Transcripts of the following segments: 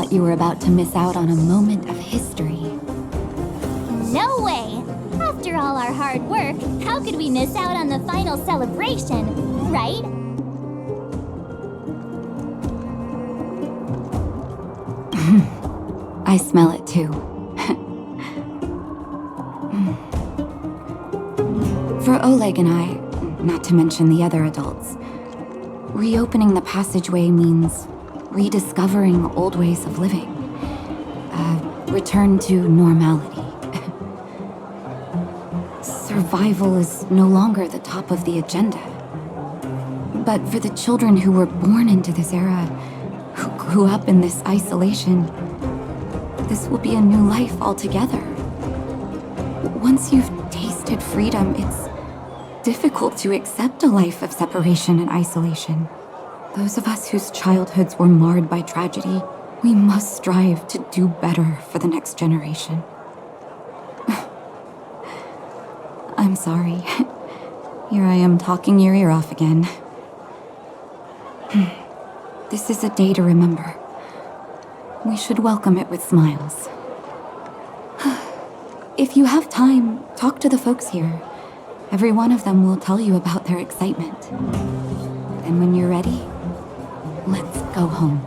thought you were about to miss out on a moment of history. No way! After all our hard work, how could we miss out on the final celebration, right? I smell it too. For Oleg and I, not to mention the other adults, reopening the passageway means rediscovering old ways of living. A return to normality. Survival is no longer the top of the agenda. But for the children who were born into this era, who grew up in this isolation, this will be a new life altogether. Once you've tasted freedom, it's difficult to accept a life of separation and isolation. Those of us whose childhoods were marred by tragedy, we must strive to do better for the next generation. I'm sorry. Here I am talking your ear off again. This is a day to remember. We should welcome it with smiles. If you have time, talk to the folks here. Every one of them will tell you about their excitement. And when you're ready, let's go home.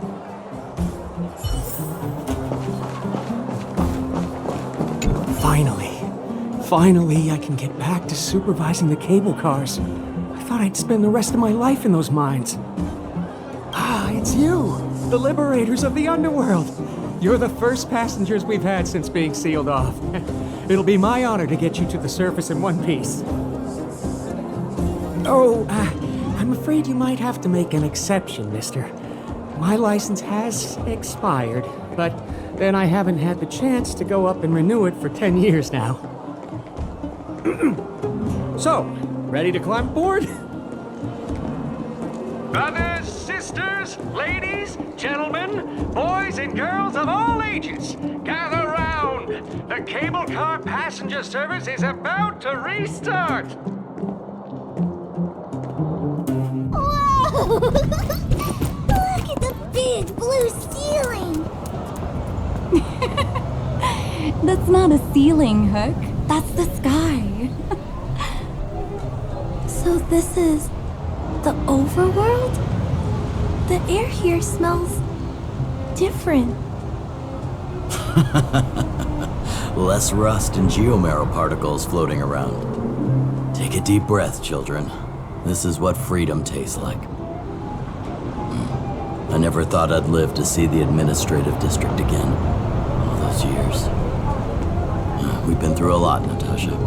Finally, I can get back to supervising the cable cars. I thought I'd spend the rest of my life in those mines. Ah, it's you, the liberators of the underworld. You're the first passengers we've had since being sealed off. It'll be my honor to get you to the surface in one piece. Oh, I'm afraid you might have to make an exception, mister. My license has expired, but then I haven't had the chance to go up and renew it for 10 years now. So, ready to climb aboard? Brothers, sisters, ladies, gentlemen, boys and girls of all ages, gather round. The cable car passenger service is about to restart. Whoa! Look at the big blue ceiling! That's not a ceiling, Hook. That's the sky. So this is the overworld? The air here smells different. Less rust and geomarrow particles floating around. Take a deep breath, children. This is what freedom tastes like. I never thought I'd live to see the administrative district again. All those years. We've been through a lot, Natasha.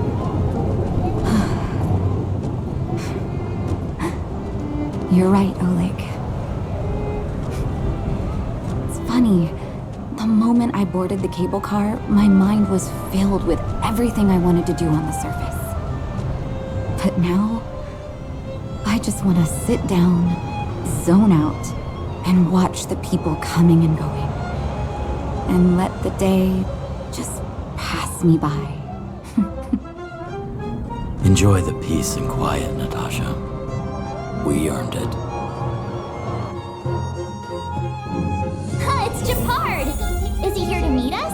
You're right, Oleg. It's funny. The moment I boarded the cable car, my mind was filled with everything I wanted to do on the surface. But now, I just want to sit down, zone out, and watch the people coming and going. And let the day just pass me by. Enjoy the peace and quiet, Natasha. We earned it. It's Japard! Is he here to meet us?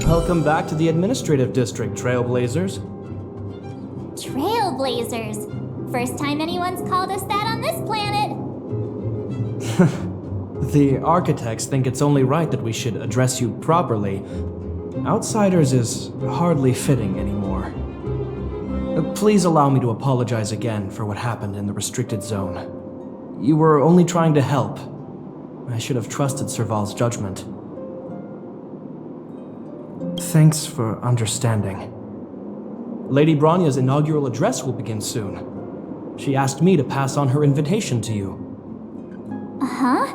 Welcome back to the administrative district, Trailblazers. Trailblazers. First time anyone's called us that on this planet. The architects think it's only right that we should address you properly. Outsiders is hardly fitting anymore. Please allow me to apologize again for what happened in the restricted zone. You were only trying to help. I should have trusted Serval's judgment. Thanks for understanding. Lady Branya's inaugural address will begin soon. She asked me to pass on her invitation to you. Uh-huh.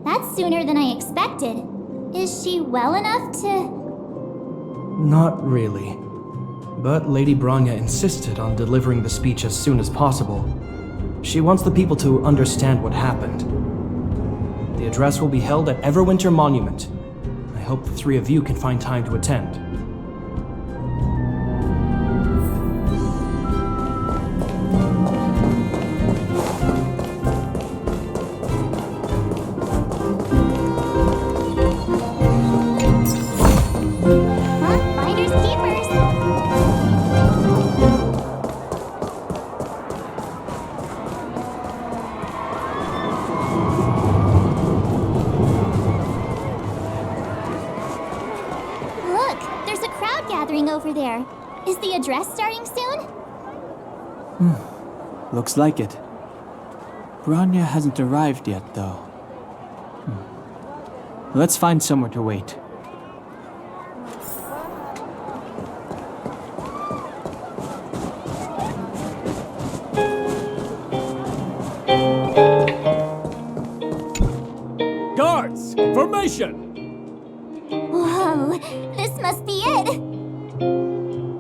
That's sooner than I expected. Is she well enough to... Not really. But Lady Branya insisted on delivering the speech as soon as possible. She wants the people to understand what happened. The address will be held at Everwinter Monument. I hope the three of you can find time to attend. happening over there? Is the address starting soon? Looks like it. Bronya hasn't arrived yet, though. Let's find somewhere to wait. Guards, formation! Whoa, this must be it!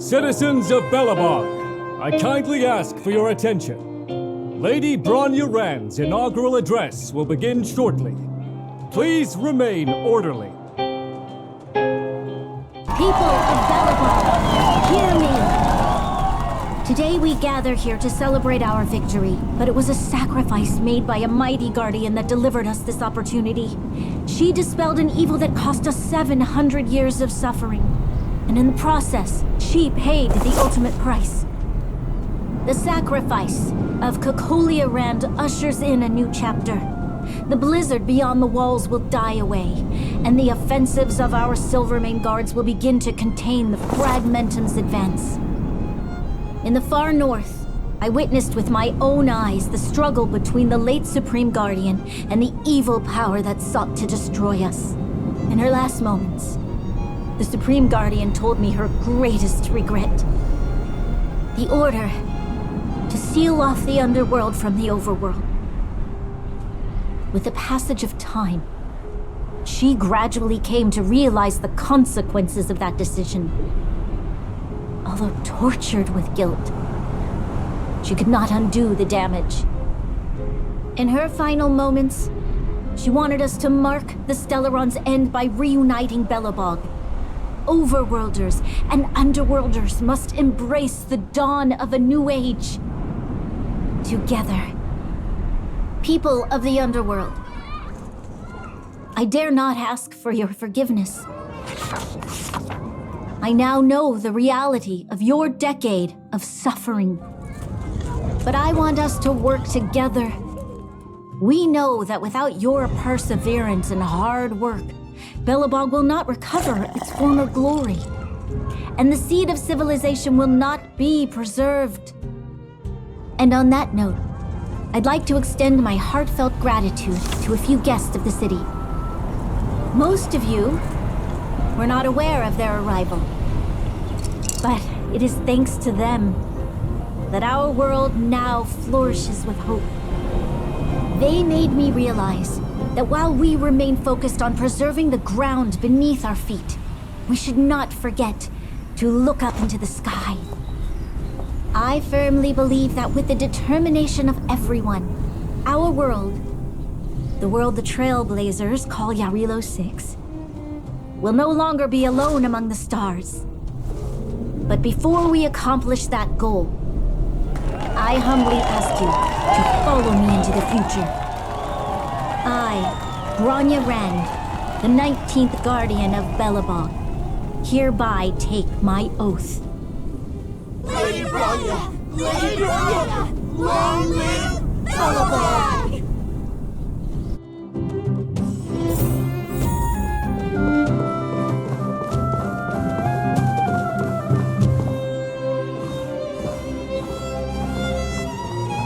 Citizens of Belobog, I kindly ask for your attention. Lady Bronya Rand's inaugural address will begin shortly. Please remain orderly. People of Belobog, hear me! Today we gather here to celebrate our victory, but it was a sacrifice made by a mighty guardian that delivered us this opportunity. She dispelled an evil that cost us 700 years of suffering, and in the process, she paid the ultimate price. The sacrifice of Cocolia Rand ushers in a new chapter. The blizzard beyond the walls will die away, and the offensives of our Silvermane guards will begin to contain the Fragmentum's advance. In the far north, I witnessed with my own eyes the struggle between the late Supreme Guardian and the evil power that sought to destroy us. In her last moments, the Supreme Guardian told me her greatest regret. The order to seal off the underworld from the overworld. With the passage of time, she gradually came to realize the consequences of that decision. Although tortured with guilt, she could not undo the damage. In her final moments, she wanted us to mark the Stellaron's end by reuniting Belobog. Overworlders and underworlders must embrace the dawn of a new age. Together. People of the underworld, I dare not ask for your forgiveness. I now know the reality of your decade of suffering. But I want us to work together. We know that without your perseverance and hard work, Belobog will not recover its former glory. And the seed of civilization will not be preserved. And on that note, I'd like to extend my heartfelt gratitude to a few guests of the city. Most of you were not aware of their arrival. But it is thanks to them that our world now flourishes with hope. They made me realize that while we remain focused on preserving the ground beneath our feet, we should not forget to look up into the sky. I firmly believe that with the determination of everyone, our world, the world the Trailblazers call Jarilo-VI, will no longer be alone among the stars. But before we accomplish that goal, I humbly ask you to follow me into the future. I, Bronya Rand, the 19th Guardian of Belobog, hereby take my oath. Lady Bronya! Lady Bronya! Long live Belobog!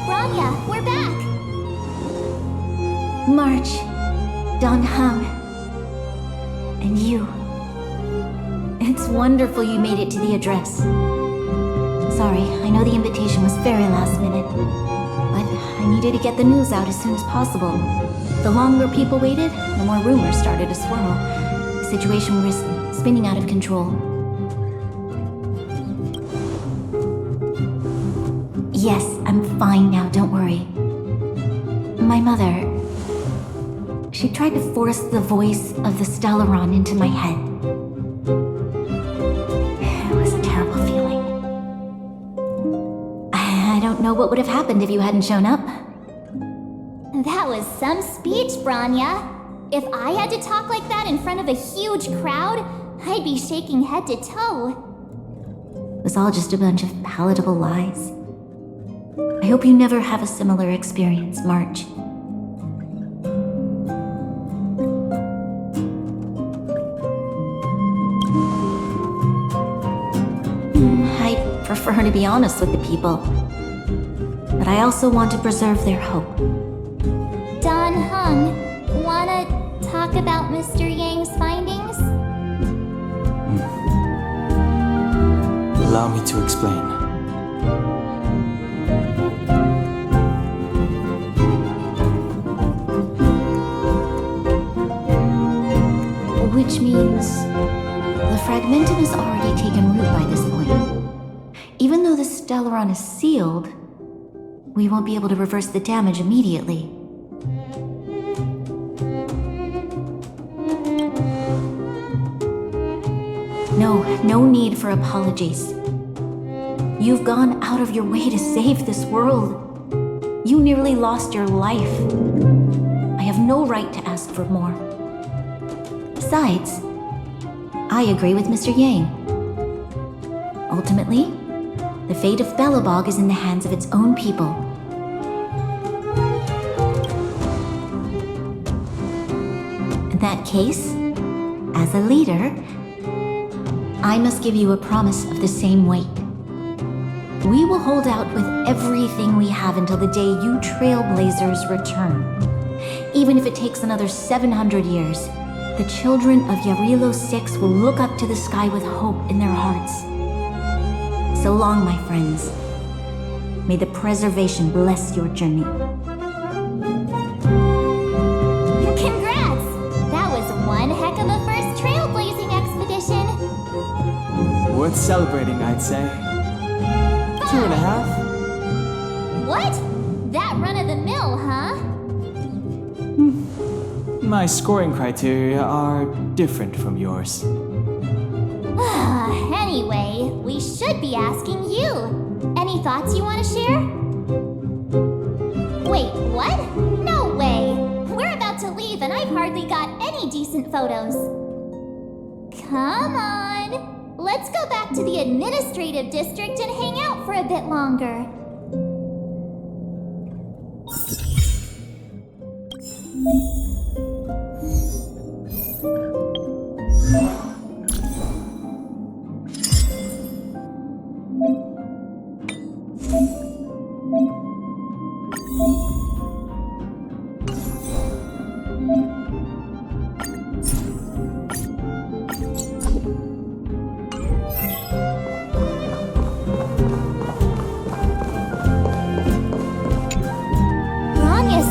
Bronya, we're back! March, Don Hung, and you. It's wonderful you made it to the address. Sorry, I know the invitation was very last minute, but I needed to get the news out as soon as possible. The longer people waited, the more rumors started to swirl. The situation was spinning out of control. Yes, I'm fine now, don't worry. My mother, she tried to force the voice of the Stellaron into my head. It was a terrible feeling. I don't know what would have happened if you hadn't shown up. That was some speech, Bronya. If I had to talk like that in front of a huge crowd, I'd be shaking head to toe. It was all just a bunch of palatable lies. I hope you never have a similar experience, March. prefer to be honest with the people. But I also want to preserve their hope. Don Hung, wanna talk about Mr. Yang's findings? Allow me to explain. Which means the fragmentum has already taken root by this point. Even though the Stellaron is sealed, we won't be able to reverse the damage immediately. No need for apologies. You've gone out of your way to save this world. You nearly lost your life. I have no right to ask for more. Besides, I agree with Mr. Yang. Ultimately, the fate of Belobog is in the hands of its own people. In that case, as a leader, I must give you a promise of the same weight. We will hold out with everything we have until the day you Trailblazers return. Even if it takes another 700 years, the children of Jarilo-VI will look up to the sky with hope in their hearts. So long, my friends. May the preservation bless your journey. Congrats! That was one heck of a first trailblazing expedition. Worth celebrating, I'd say. 2.5. What? That run of the mill, huh? My scoring criteria are different from yours. Anyway, we should be asking you. Any thoughts you want to share? Wait, what? No way! We're about to leave and I've hardly got any decent photos. Come on! Let's go back to the administrative district and hang out for a bit longer.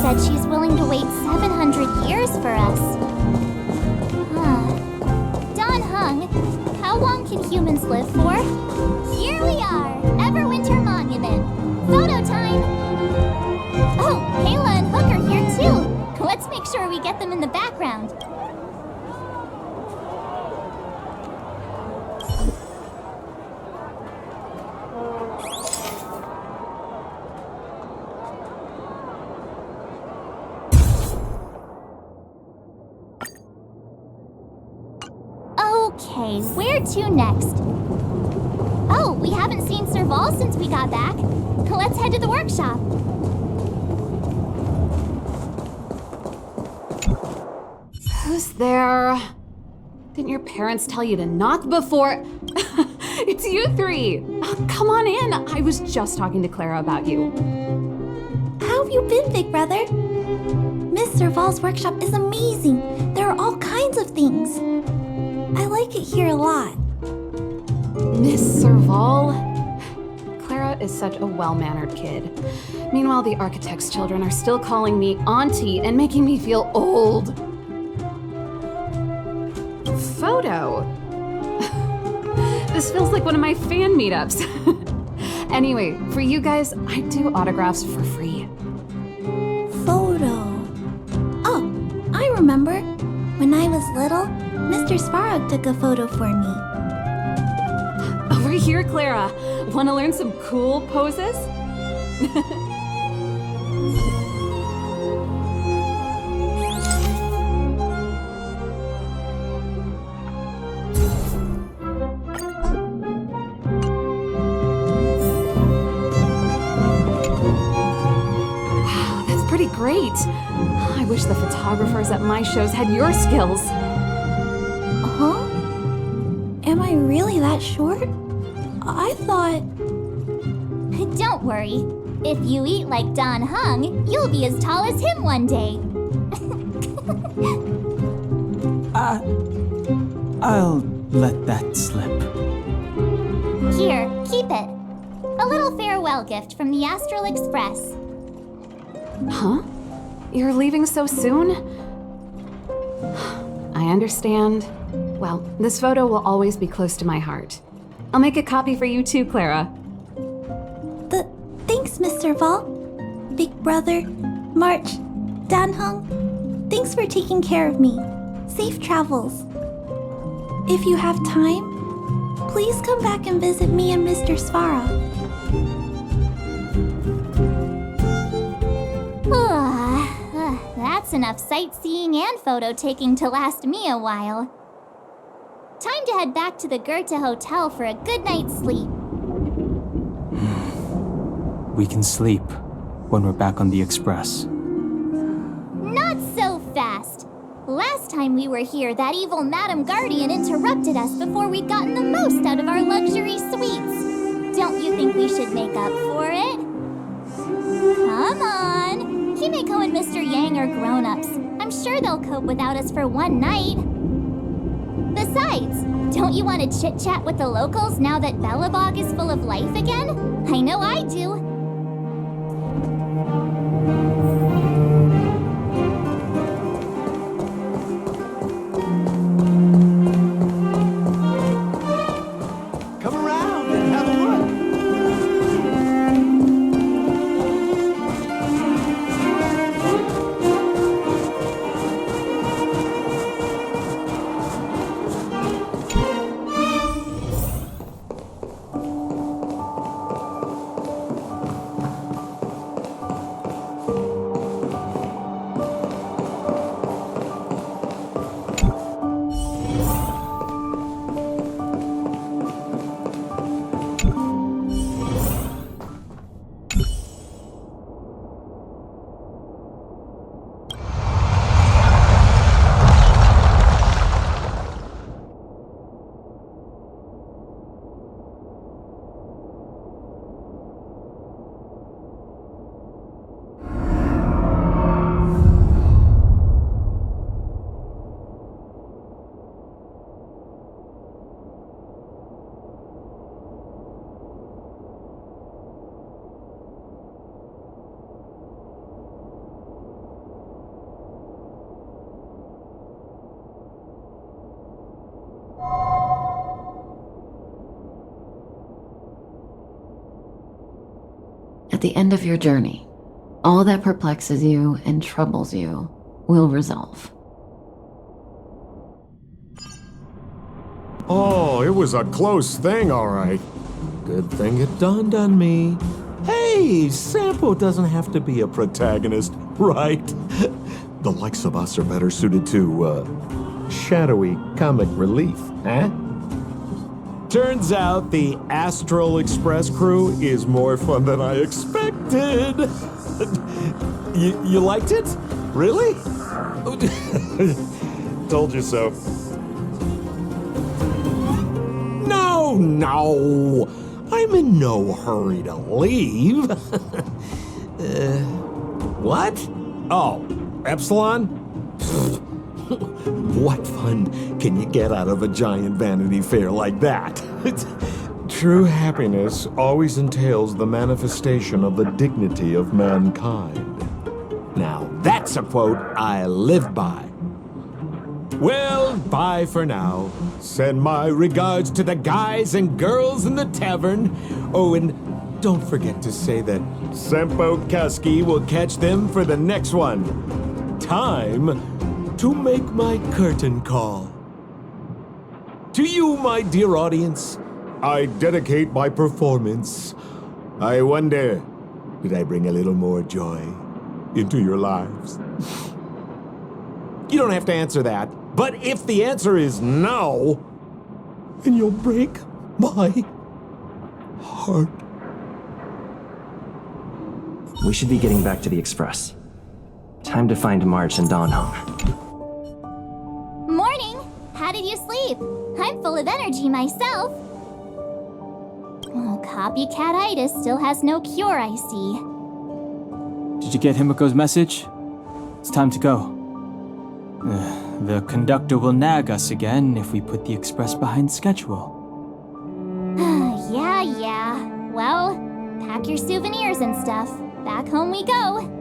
Said she's willing to wait 700 years for us. Don Hung, how long can humans live for? Here we are, Everwinter Monument. Photo time! Oh, Kayla and Hook are here too. Let's make sure we get them in the background. Okay, where to next? Oh, we haven't seen Serval since we got back. Let's head to the workshop. Who's there? Didn't your parents tell you to knock before? It's you three. Oh, come on in. I was just talking to Clara about you. How have you been, big brother? Miss Serval's workshop is amazing. There are all kinds of things. I like it here a lot. Miss Serval? Clara is such a well-mannered kid. Meanwhile, the architect's children are still calling me auntie and making me feel old. Photo? This feels like one of my fan meetups. Anyway, for you guys, I do autographs for free. Photo. Oh, I remember. When I was little, Mr. Svarog took a photo for me. Over here, Clara. Want to learn some cool poses? Wow, that's pretty great. I wish the photographers at my shows had your skills. Huh? Am I really that short? I thought... Don't worry. If you eat like Don Hung, you'll be as tall as him one day. I'll let that slip. Here, keep it. A little farewell gift from the Astral Express. Huh? You're leaving so soon? I understand. Well, this photo will always be close to my heart. I'll make a copy for you too, Clara. Thanks, Mr. Vol. Big Brother, March, Dan Hung. Thanks for taking care of me. Safe travels. If you have time, please come back and visit me and Mr. Svara. That's enough sightseeing and photo taking to last me a while. Time to head back to the Goethe Hotel for a good night's sleep. We can sleep when we're back on the Express. Not so fast. Last time we were here, that evil Madam Guardian interrupted us before we'd gotten the most out of our luxury suites. Don't you think we should make up for it? Come on. Himeko and Mr. Yang are grown-ups. I'm sure they'll cope without us for one night. Besides, don't you want to chit-chat with the locals now that Belobog is full of life again? I know I do. Come around and have a look. At the end of your journey, all that perplexes you and troubles you will resolve. Oh, it was a close thing, all right. Good thing it dawned on me. Hey, Sampo doesn't have to be a protagonist, right? The likes of us are better suited to, shadowy comic relief, eh? Turns out the Astral Express crew is more fun than I expected. You liked it? Really? Told you so. No. I'm in no hurry to leave. What? Oh, Epsilon? What fun can you get out of a giant Vanity Fair like that? True happiness always entails the manifestation of the dignity of mankind. Now, that's a quote I live by. Well, bye for now. Send my regards to the guys and girls in the tavern. Oh, and don't forget to say that Sempo Kasky will catch them for the next one. Time to make my curtain call. To you, my dear audience, I dedicate my performance. I wonder, did I bring a little more joy into your lives? You don't have to answer that, but if the answer is no, then you'll break my heart. We should be getting back to the Express. Time to find March and Dawn Hung. Morning! How did you sleep? I'm full of energy myself. Oh, Copycat-itis still has no cure, I see. Did you get Himiko's message? It's time to go. The conductor will nag us again if we put the express behind schedule. Yeah. Well, pack your souvenirs and stuff. Back home we go.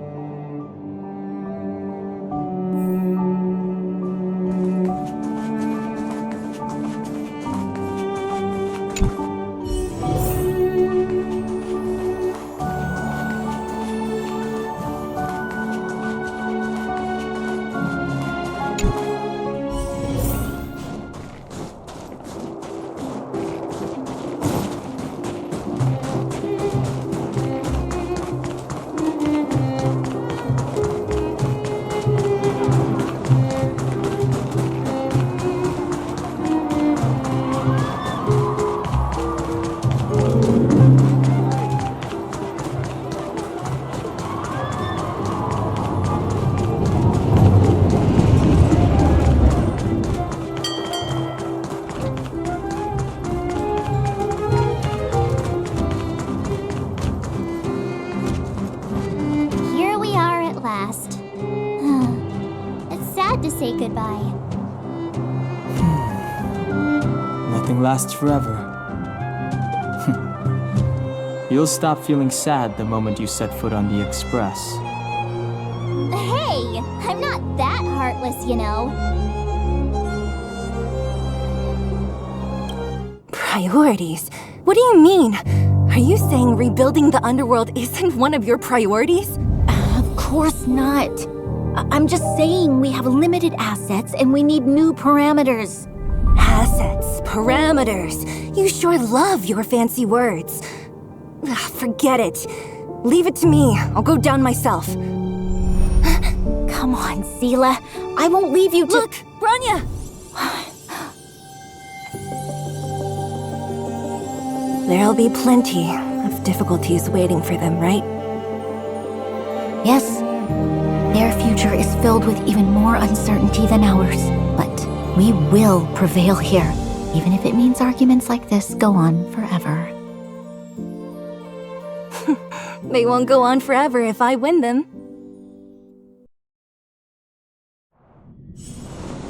Say goodbye. Nothing lasts forever. You'll stop feeling sad the moment you set foot on the express. Hey, I'm not that heartless, you know. Priorities? What do you mean? Are you saying rebuilding the underworld isn't one of your priorities? Of course not. I'm just saying we have limited assets and we need new parameters. Assets, parameters. You sure love your fancy words. Forget it. Leave it to me. I'll go down myself. Come on, Seela. I won't leave you to— Look, Bronya! There'll be plenty of difficulties waiting for them, right? Yes. Their future is filled with even more uncertainty than ours. But we will prevail here, even if it means arguments like this go on forever. They won't go on forever if I win them.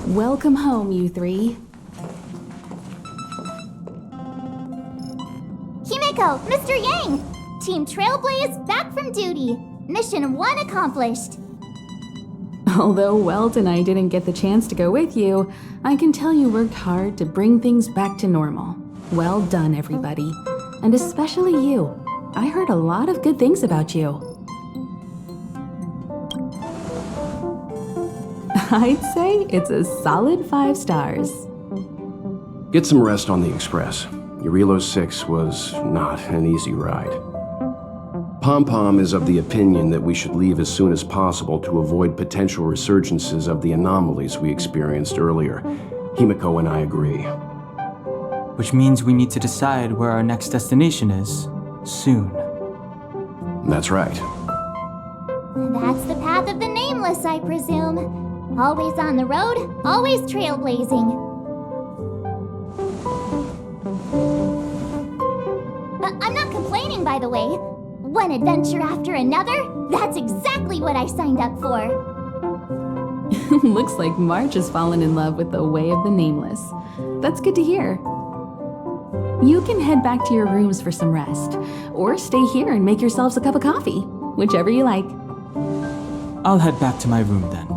Welcome home, you three. Himiko, Mr. Yang! Team Trailblaze back from duty. Mission 1 accomplished. Although Welt and I didn't get the chance to go with you, I can tell you worked hard to bring things back to normal. Well done, everybody. And especially you. I heard a lot of good things about you. I'd say it's a solid 5 stars. Get some rest on the Express. Jarilo-VI was not an easy ride. Pom-Pom is of the opinion that we should leave as soon as possible to avoid potential resurgences of the anomalies we experienced earlier. Himiko and I agree. Which means we need to decide where our next destination is, soon. That's right. That's the path of the Nameless, I presume. Always on the road, always trailblazing. I'm not complaining, by the way. One adventure after another, that's exactly what I signed up for. Looks like March has fallen in love with the way of the Nameless. That's good to hear. You can head back to your rooms for some rest, or stay here and make yourselves a cup of coffee, whichever you like. I'll head back to my room then.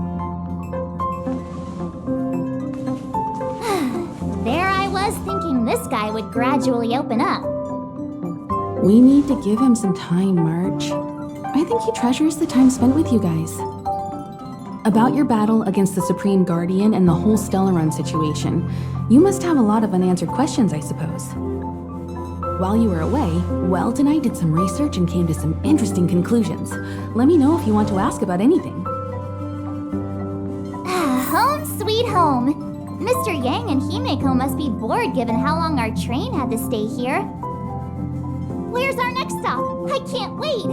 There I was thinking this guy would gradually open up. We need to give him some time, March. I think he treasures the time spent with you guys. About your battle against the Supreme Guardian and the whole Stellaron situation, you must have a lot of unanswered questions, I suppose. While you were away, Welt and I did some research and came to some interesting conclusions. Let me know if you want to ask about anything. Home sweet home. Mr. Yang and Himiko must be bored given how long our train had to stay here. Where's our next stop? I can't wait!